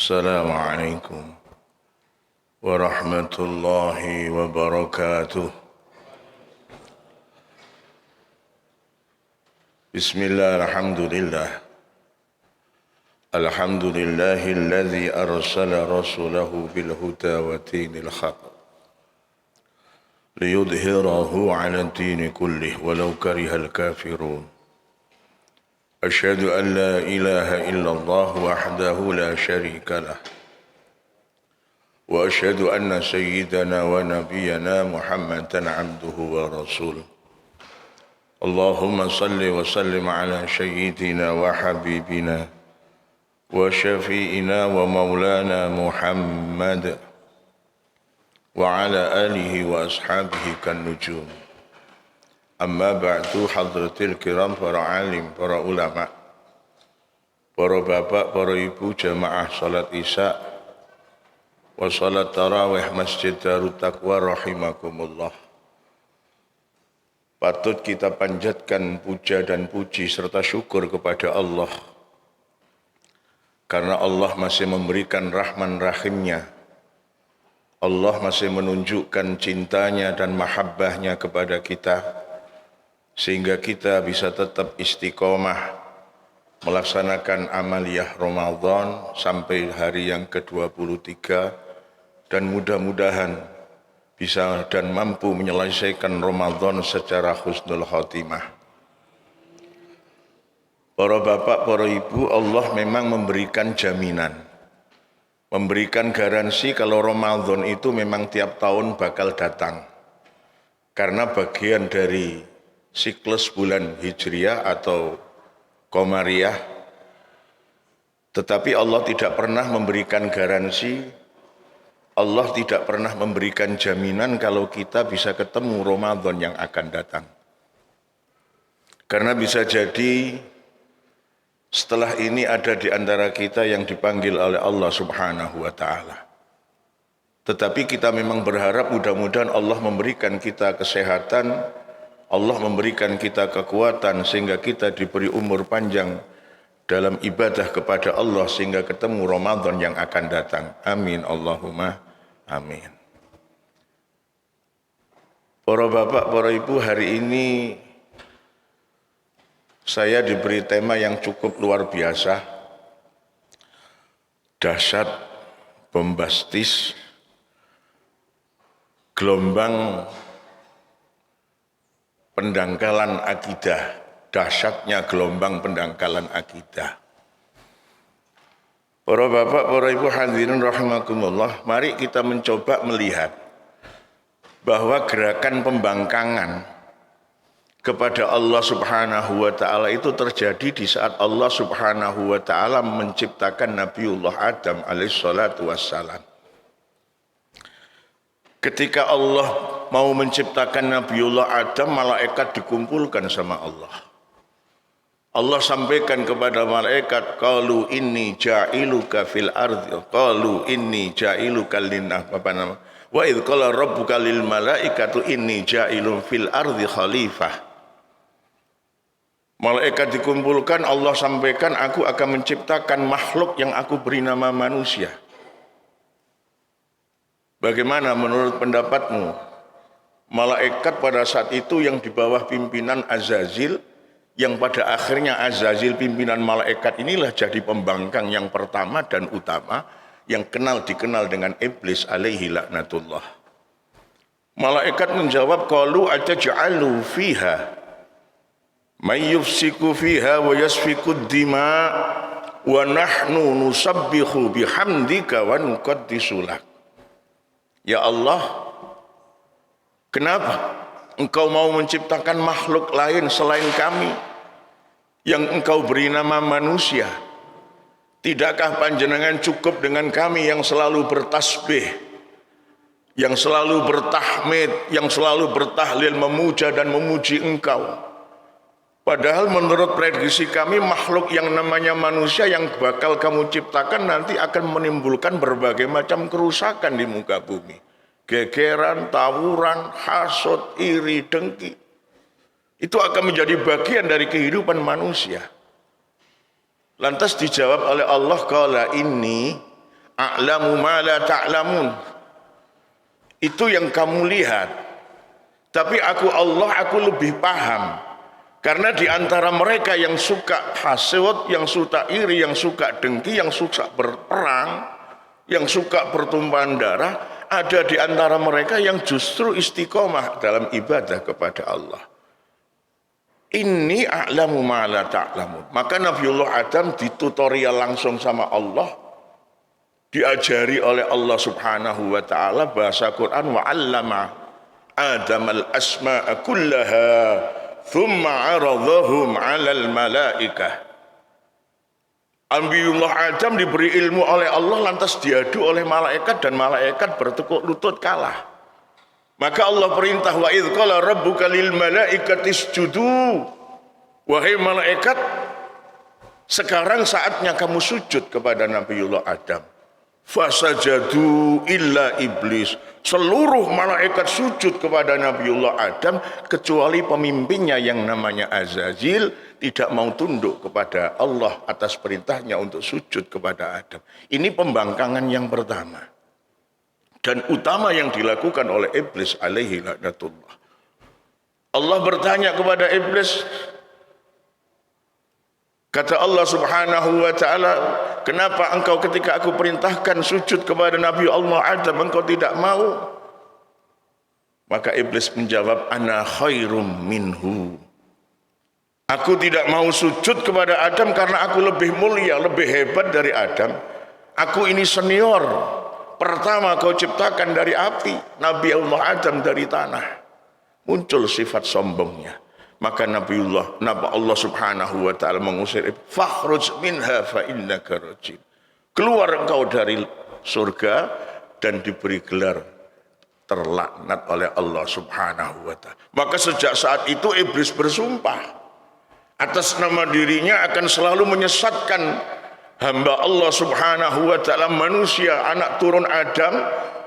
السلام عليكم ورحمة الله وبركاته. بسم الله الحمد لله الحمد لله الذي أرسل رسوله بالهدى ودين الحق ليظهره على الدين كله ولو كره الكافرون. أشهد أن لا إله إلا الله وحده لا شريك له وأشهد أن سيدنا ونبينا محمدا عبده ورسوله. اللهم صل وسلم على سيدنا وحبيبنا وشفيئنا ومولانا محمد وعلى آله وأصحابه كالنجوم. Amma ba'du, hadratil kiram, para alim, para ulama, para bapak, para ibu, jamaah salat isya wa salat tarawih Masjid Darut Taqwa rahimakumullah. Patut kita panjatkan puja dan puji serta syukur kepada Allah karena Allah masih memberikan rahman rahimnya. Allah masih menunjukkan cintanya dan mahabbahnya kepada kita, sehingga kita bisa tetap istiqomah melaksanakan amaliyah Ramadan sampai hari yang ke-23 dan mudah-mudahan bisa dan mampu menyelesaikan Ramadan secara husnul khotimah. Para bapak, para ibu, Allah memang memberikan jaminan, memberikan garansi kalau Ramadan itu memang tiap tahun bakal datang, karena bagian dari siklus bulan Hijriah atau Qamariyah. Tetapi Allah tidak pernah memberikan garansi, Allah tidak pernah memberikan jaminan kalau kita bisa ketemu Ramadan yang akan datang. Karena bisa jadi setelah ini ada di antara kita yang dipanggil oleh Allah Subhanahu wa ta'ala. Tetapi kita memang berharap mudah-mudahan Allah memberikan kita kesehatan, Allah memberikan kita kekuatan sehingga kita diberi umur panjang dalam ibadah kepada Allah sehingga ketemu Ramadan yang akan datang. Amin Allahumma amin. Para bapak, para ibu, hari ini saya diberi tema yang cukup luar biasa, dahsyat, bombastis, gelombang pendangkalan akidah, dahsyatnya gelombang pendangkalan akidah. Para bapak, para ibu hadirin rahimakumullah, mari kita mencoba melihat bahwa gerakan pembangkangan kepada Allah Subhanahu wa ta'ala itu terjadi di saat Allah Subhanahu wa ta'ala menciptakan Nabiullah Adam alaihissalatu wassalam. Ketika Allah mau menciptakan Nabiullah Adam, malaikat dikumpulkan sama Allah. Allah sampaikan kepada malaikat, qalu inni ja'iluka fil ardi, qalu inni ja'iluka linnah, wa idh qala rabbuka lil malaikatu inni ja'ilun fil ardi khalifah. Malaikat dikumpulkan, Allah sampaikan, aku akan menciptakan makhluk yang aku beri nama manusia. Bagaimana menurut pendapatmu? Malaikat pada saat itu yang di bawah pimpinan Azazil, yang pada akhirnya Azazil pimpinan malaikat inilah jadi pembangkang yang pertama dan utama, yang dikenal dengan iblis alaihi laknatullah. Malaikat menjawab, qalu ataj'alu fiha may yufsiku fiha wa yasfiku dima wa nahnu nusabbihu bihamdika wa nuqaddisu lak. Ya Allah, kenapa Engkau mau menciptakan makhluk lain selain kami yang Engkau beri nama manusia? Tidakkah panjenengan cukup dengan kami yang selalu bertasbih, yang selalu bertahmid, yang selalu bertahlil, memuja dan memuji Engkau? Padahal menurut prediksi kami, makhluk yang namanya manusia yang bakal kamu ciptakan nanti akan menimbulkan berbagai macam kerusakan di muka bumi. Gegeran, tawuran, hasut, iri, dengki. Itu akan menjadi bagian dari kehidupan manusia. Lantas dijawab oleh Allah, qala inni a'lamu ma la ta'lamun. Itu yang kamu lihat. Tapi aku Allah, aku lebih paham. Karena di antara mereka yang suka hasud, yang suka iri, yang suka dengki, yang suka berperang, yang suka pertumpahan darah, ada di antara mereka yang justru istiqomah dalam ibadah kepada Allah. Inni a'lamu ma la ta'lamun. Maka Nabiullah Adam ditutorial langsung sama Allah, diajari oleh Allah Subhanahu wa taala bahasa Quran, wa 'allama Adam al-asma'a kullaha thumma 'aradahum 'alal malaikah. Nabiullah Adam diberi ilmu oleh Allah, lantas diadu oleh malaikat dan malaikat bertekuk lutut kalah. Maka Allah perintah, wa idz qala rabbuka lil malaikati isjudu. Wahai malaikat, sekarang saatnya kamu sujud kepada Nabiullah Adam. Fasajadu illa iblis. Seluruh malaikat sujud kepada Nabiullah Adam kecuali pemimpinnya yang namanya Azazil tidak mau tunduk kepada Allah atas perintahnya untuk sujud kepada Adam. Ini pembangkangan yang pertama dan utama yang dilakukan oleh iblis alaihi laknatullah. Allah bertanya kepada iblis, kata Allah Subhanahu wa taala, kenapa engkau ketika aku perintahkan sujud kepada Nabi Allah Adam engkau tidak mau? Maka iblis menjawab, ana khairum minhu. Aku tidak mau sujud kepada Adam karena aku lebih mulia, lebih hebat dari Adam. Aku ini senior. Pertama kau ciptakan dari api, Nabi Allah Adam dari tanah. Muncul sifat sombongnya. Maka Nabi Allah Subhanahu wa taala mengusir, fakhruj minha fa innaka rajim. Keluar engkau dari surga dan diberi gelar terlaknat oleh Allah Subhanahu wa taala. Maka sejak saat itu iblis bersumpah atas nama dirinya akan selalu menyesatkan hamba Allah Subhanahu wa taala, manusia anak turun Adam,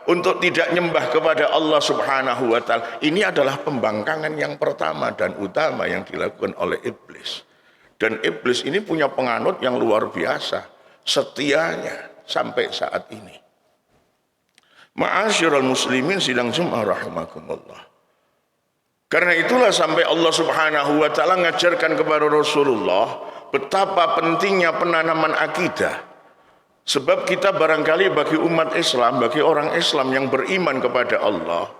untuk tidak nyembah kepada Allah Subhanahu wa taala. Ini adalah pembangkangan yang pertama dan utama yang dilakukan oleh iblis. Dan iblis ini punya penganut yang luar biasa, setianya sampai saat ini. Ma'asyiral muslimin sidang Jumat rahimakumullah. Karena itulah sampai Allah Subhanahu wa taala ngajarkan kepada Rasulullah betapa pentingnya penanaman akidah. Sebab kita barangkali bagi umat Islam, bagi orang Islam yang beriman kepada Allah,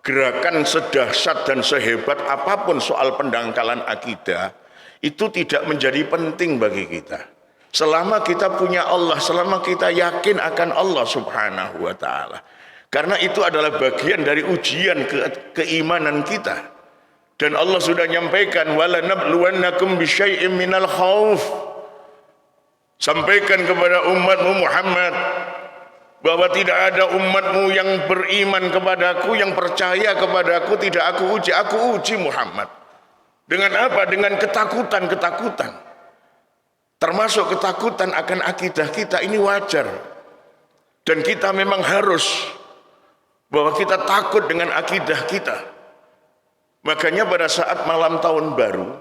gerakan sedahsyat dan sehebat apapun soal pendangkalan akidah itu tidak menjadi penting bagi kita. Selama kita punya Allah, selama kita yakin akan Allah Subhanahu wa taala. Karena itu adalah bagian dari ujian keimanan kita. Dan Allah sudah nyampaikan, wala nabluwannakum bisyai'im minal khauf. Sampaikan kepada umatmu Muhammad bahwa tidak ada umatmu yang beriman kepadaku, yang percaya kepadaku, tidak aku uji Muhammad. Dengan apa? Dengan ketakutan-ketakutan. Termasuk ketakutan akan akidah kita, ini wajar. Dan kita memang harus, bahwa kita takut dengan akidah kita. Makanya pada saat malam tahun baru,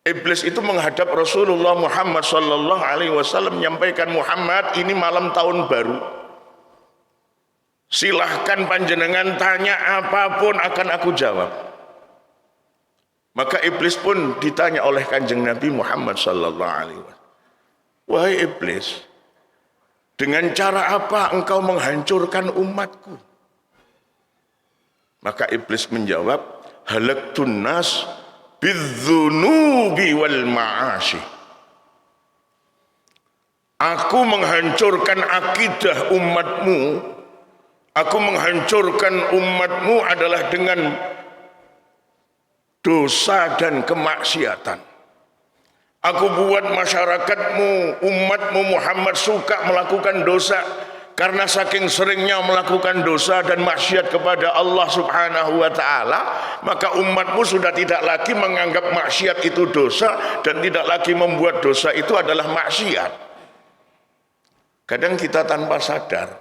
iblis itu menghadap Rasulullah Muhammad sallallahu alaihi wasallam menyampaikan, Muhammad, ini malam tahun baru. Silahkan panjenengan tanya apapun akan aku jawab. Maka iblis pun ditanya oleh Kanjeng Nabi Muhammad sallallahu alaihi wasallam, wahai iblis, dengan cara apa engkau menghancurkan umatku? Maka iblis menjawab, halaktun nas bidzunubi wal ma'ashi. Aku menghancurkan akidah umatmu, aku menghancurkan umatmu adalah dengan dosa dan kemaksiatan. Aku buat masyarakatmu, umatmu Muhammad suka melakukan dosa. Karena saking seringnya melakukan dosa dan maksiat kepada Allah Subhanahu wa ta'ala, maka umatmu sudah tidak lagi menganggap maksiat itu dosa dan tidak lagi membuat dosa itu adalah maksiat. Kadang kita tanpa sadar,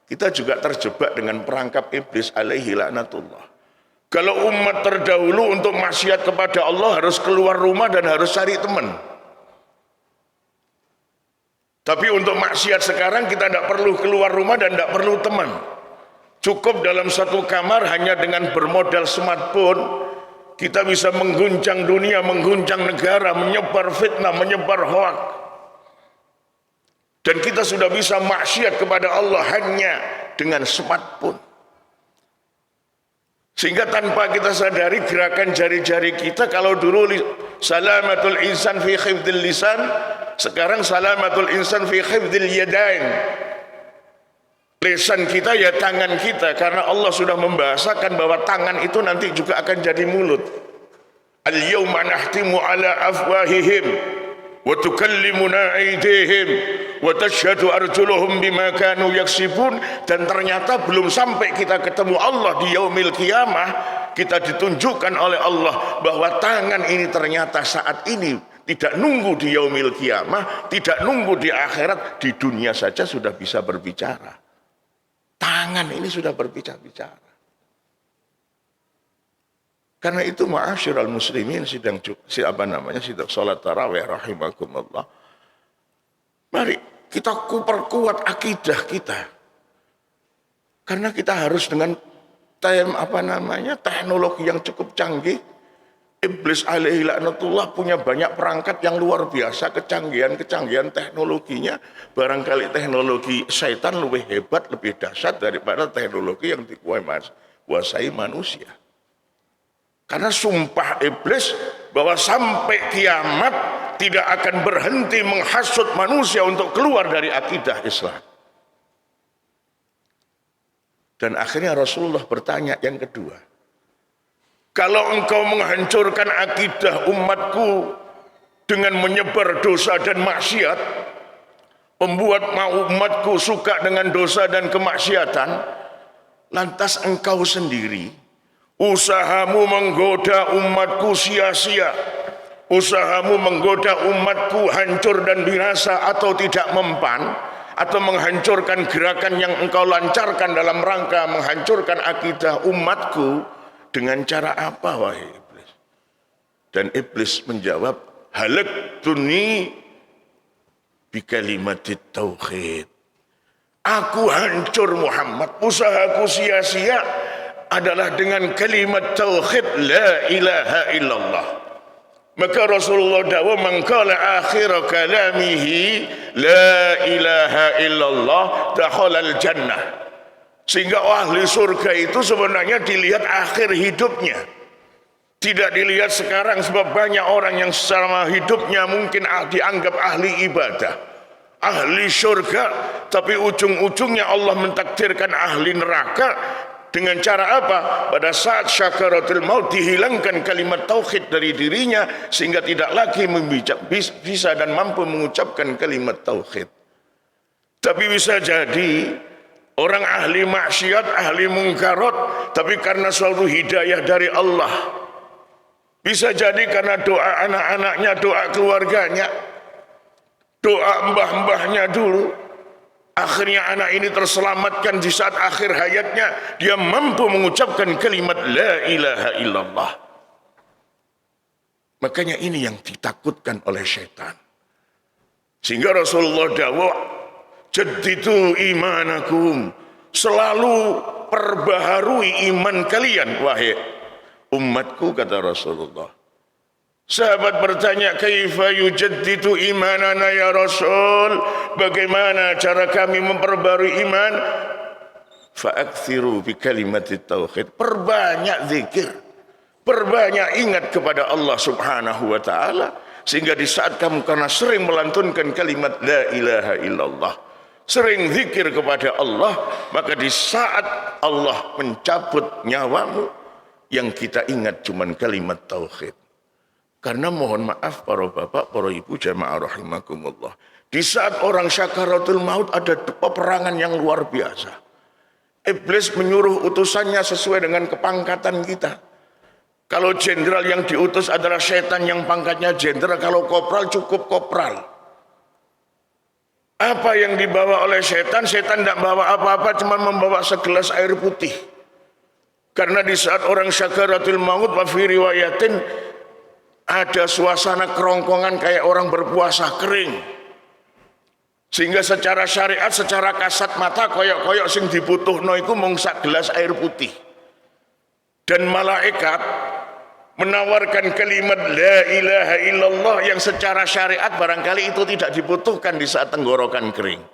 kita juga terjebak dengan perangkap iblis alaihi laknatullah. Kalau umat terdahulu untuk maksiat kepada Allah harus keluar rumah dan harus cari teman. Tapi untuk maksiat sekarang kita tidak perlu keluar rumah dan tidak perlu teman. Cukup dalam satu kamar hanya dengan bermodal smartphone, kita bisa mengguncang dunia, mengguncang negara, menyebar fitnah, menyebar hoak. Dan kita sudah bisa maksiat kepada Allah hanya dengan smartphone. Sehingga tanpa kita sadari gerakan jari-jari kita, kalau dulu salamatul insan fi khifdil lisan, sekarang salamatul insan fi khifdil yadain. Lisan kita ya tangan kita, karena Allah sudah membahasakan bahwa tangan itu nanti juga akan jadi mulut. Al-yawma nahtimu ala afwahihim wa tukallimuna aydihim wa tashhadu arjuluhum bima kanu yaksibun. Dan ternyata belum sampai kita ketemu Allah di yaumil qiyamah, kita ditunjukkan oleh Allah bahwa tangan ini ternyata saat ini tidak nunggu di yaumil qiyamah, tidak nunggu di akhirat, di dunia saja sudah bisa berbicara. Tangan ini sudah berbicara. Karena itu ma'asyiral muslimin sedang salat tarawih rahimakumullah. Mari kita perkuat akidah kita. Karena kita harus dengan teknologi yang cukup canggih. Iblis alaihi laknatullah punya banyak perangkat yang luar biasa, kecanggihan teknologinya. Barangkali teknologi syaitan lebih hebat, lebih dahsyat daripada teknologi yang dikuasai manusia. Karena sumpah iblis bahwa sampai kiamat tidak akan berhenti menghasut manusia untuk keluar dari akidah Islam. Dan akhirnya Rasulullah bertanya yang kedua, kalau engkau menghancurkan akidah umatku dengan menyebar dosa dan maksiat, membuat umatku suka dengan dosa dan kemaksiatan, lantas engkau sendiri usahamu menggoda umatku sia-sia, usahamu menggoda umatku hancur dan binasa atau tidak mempan, atau menghancurkan gerakan yang engkau lancarkan dalam rangka menghancurkan akidah umatku, dengan cara apa wahai iblis? Dan iblis menjawab, halaktuni bi kalimatit tauhid. Aku hancur Muhammad, usahaku sia-sia adalah dengan kalimat tauhid la ilaha illallah. Maka Rasulullah dawuh, man qala akhir kalamihi la ilaha illallah dakhala al jannah. Sehingga ahli surga itu sebenarnya dilihat akhir hidupnya, tidak dilihat sekarang. Sebab banyak orang yang selama hidupnya mungkin dianggap ahli ibadah, ahli surga, tapi ujung-ujungnya Allah mentakdirkan ahli neraka. Dengan cara apa? Pada saat syakaratul maut dihilangkan kalimat tauhid dari dirinya, sehingga tidak lagi bisa dan mampu mengucapkan kalimat tauhid. Tapi bisa jadi orang ahli maksiat, ahli mungkarat, tapi karena suatu hidayah dari Allah. Bisa jadi karena doa anak-anaknya, doa keluarganya, doa mbah-mbahnya dulu. Akhirnya anak ini terselamatkan di saat akhir hayatnya. Dia mampu mengucapkan kalimat la ilaha illallah. Makanya ini yang ditakutkan oleh syaitan. Sehingga Rasulullah dawuh, jaddidu imanakum, selalu perbaharui iman kalian wahai umatku, kata Rasulullah. Sahabat bertanya, kaifa yujaddidu imanana ya Rasul? Bagaimana cara kami memperbarui iman? Fa'akthiru bi kalimatit tauhid. Perbanyak zikir, perbanyak ingat kepada Allah Subhanahu wa taala, sehingga di saat kamu karena sering melantunkan kalimat la ilaha illallah, sering zikir kepada Allah, maka di saat Allah mencabut nyawamu, yang kita ingat cuman kalimat tauhid. Karena mohon maaf para bapak, para ibu jamaah rahimakumullah, di saat orang syakaratul maut ada peperangan yang luar biasa. Iblis menyuruh utusannya sesuai dengan kepangkatan kita. Kalau jenderal yang diutus adalah setan yang pangkatnya jenderal, kalau kopral cukup kopral. Apa yang dibawa oleh setan? Setan tidak bawa apa-apa, cuma membawa segelas air putih. Karena di saat orang syakaratul maut, wa fi riwayatin, ada suasana kerongkongan kayak orang berpuasa kering. Sehingga secara syariat, secara kasat mata koyok-koyok sing dibutuhno iku mung sak gelas air putih. Dan malaikat menawarkan kalimat la ilaha illallah yang secara syariat barangkali itu tidak dibutuhkan di saat tenggorokan kering.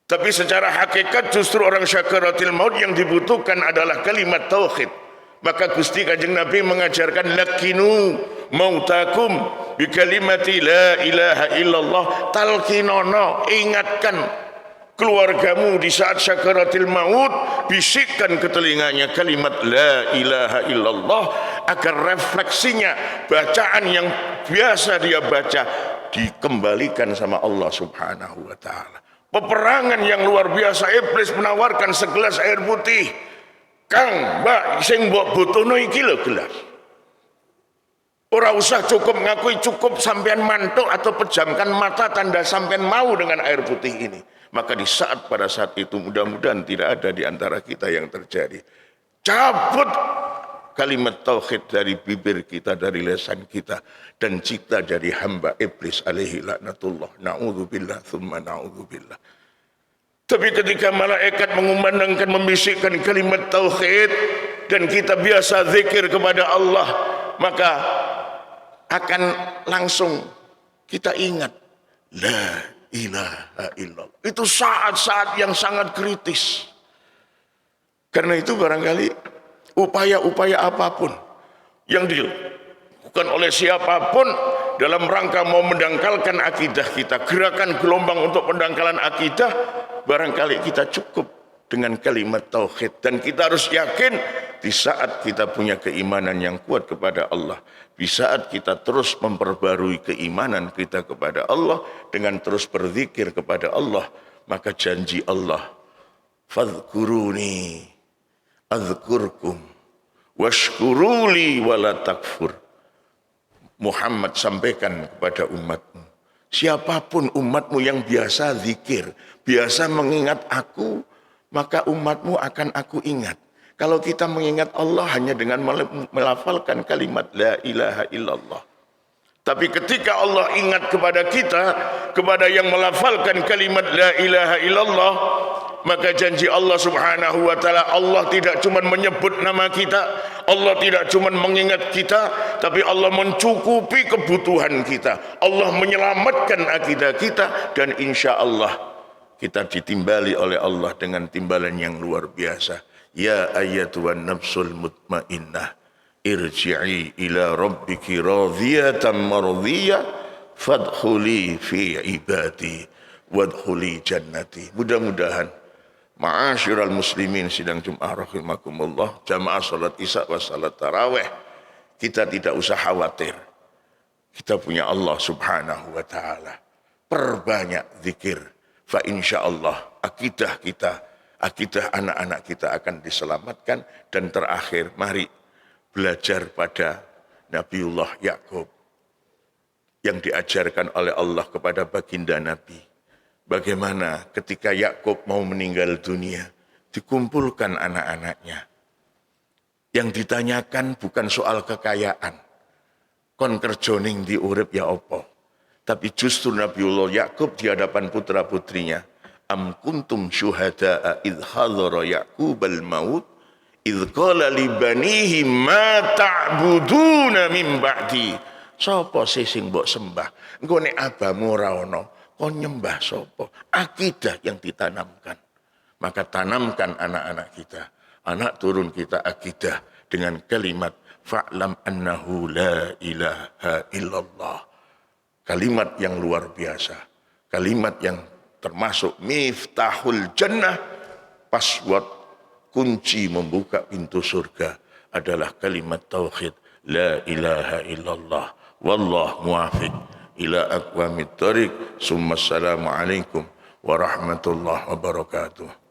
Tapi secara hakikat justru orang syakaratil maut yang dibutuhkan adalah kalimat tauhid. Maka Gusti Kanjeng Nabi mengajarkan lakinu mautakum bi kalimati la ilaha illallah, talkinono, ingatkan keluargamu di saat syakaratil maut, bisikkan ke telinganya kalimat la ilaha illallah agar refleksinya bacaan yang biasa dia baca dikembalikan sama Allah Subhanahu wa taala. Peperangan yang luar biasa, iblis menawarkan segelas air putih. Kang, Mbak, sing mbok butuhno iki lho gelas. Ora usah cukup ngakui, cukup sampean mantuk atau pejamkan mata tanda sampean mau dengan air putih ini. Maka di saat pada saat itu mudah-mudahan tidak ada di antara kita yang terjadi. Cabut kalimat tauhid dari bibir kita, dari lisan kita, dan kita jadi hamba iblis alaihi laknatullah. Na'udzubillah tsumma na'udzubillah. Tapi ketika malaikat mengumandangkan, membisikkan kalimat tauhid dan kita biasa zikir kepada Allah, maka akan langsung kita ingat la ilaha illallah. Itu saat-saat yang sangat kritis. Karena itu barangkali upaya-upaya apapun yang dilakukan oleh siapapun dalam rangka mau mendangkalkan akidah kita, gerakan gelombang untuk pendangkalan akidah, barangkali kita cukup dengan kalimat tauhid. Dan kita harus yakin di saat kita punya keimanan yang kuat kepada Allah, di saat kita terus memperbarui keimanan kita kepada Allah dengan terus berzikir kepada Allah, maka janji Allah, fadhkuruni adzkurkum washkuruli wala takfur. Muhammad sampaikan kepada umatmu, siapapun umatmu yang biasa zikir, biasa mengingat aku, maka umatmu akan aku ingat. Kalau kita mengingat Allah hanya dengan melafalkan kalimat la ilaha illallah. Tapi ketika Allah ingat kepada kita, kepada yang melafalkan kalimat la ilaha illallah, maka janji Allah Subhanahu wa taala, Allah tidak cuma menyebut nama kita, Allah tidak cuma mengingat kita, tapi Allah mencukupi kebutuhan kita. Allah menyelamatkan akidah kita, dan insya Allah kita ditimbali oleh Allah dengan timbalan yang luar biasa. Ya ayyatuhan nafsul mutmainnah, irji'i ila rabbiki radhiyatan mardhiyah, fadkhuli fi ibadi wadkhuli jannati. Mudah-mudahan ma'asyiral muslimin sidang Jumat rahimakumullah, jamaah salat isya wa salat tarawih, kita tidak usah khawatir. Kita punya Allah Subhanahu wa taala. Perbanyak zikir, fa insyaallah akidah kita, akidah anak-anak kita akan diselamatkan. Dan terakhir, mari belajar pada Nabiullah Yakub yang diajarkan oleh Allah kepada baginda Nabi. Bagaimana ketika Yakub mau meninggal dunia, dikumpulkan anak-anaknya. Yang ditanyakan bukan soal kekayaan, kon kerja ning ndi urip ya apa, tapi justru Nabiullah Yakub di hadapan putra-putrinya, am kuntum syuhada'a idh hadara Yaqubal maut idh qala li banihi ma ta'buduna min ba'di. Sapa sing mbok sembah engko nek abamu ora ana, kon nyembah sapa? Akidah yang ditanamkan. Maka tanamkan anak-anak kita, anak turun kita akidah dengan kalimat fa'lam annahu la ilaha illallah. Kalimat yang luar biasa, kalimat yang termasuk miftahul jannah, password kunci membuka pintu surga adalah kalimat tauhid la ilaha illallah. Wallah muwafiq ila aqwamit thariq. Summa assalamu alaikum warahmatullahi wabarakatuh.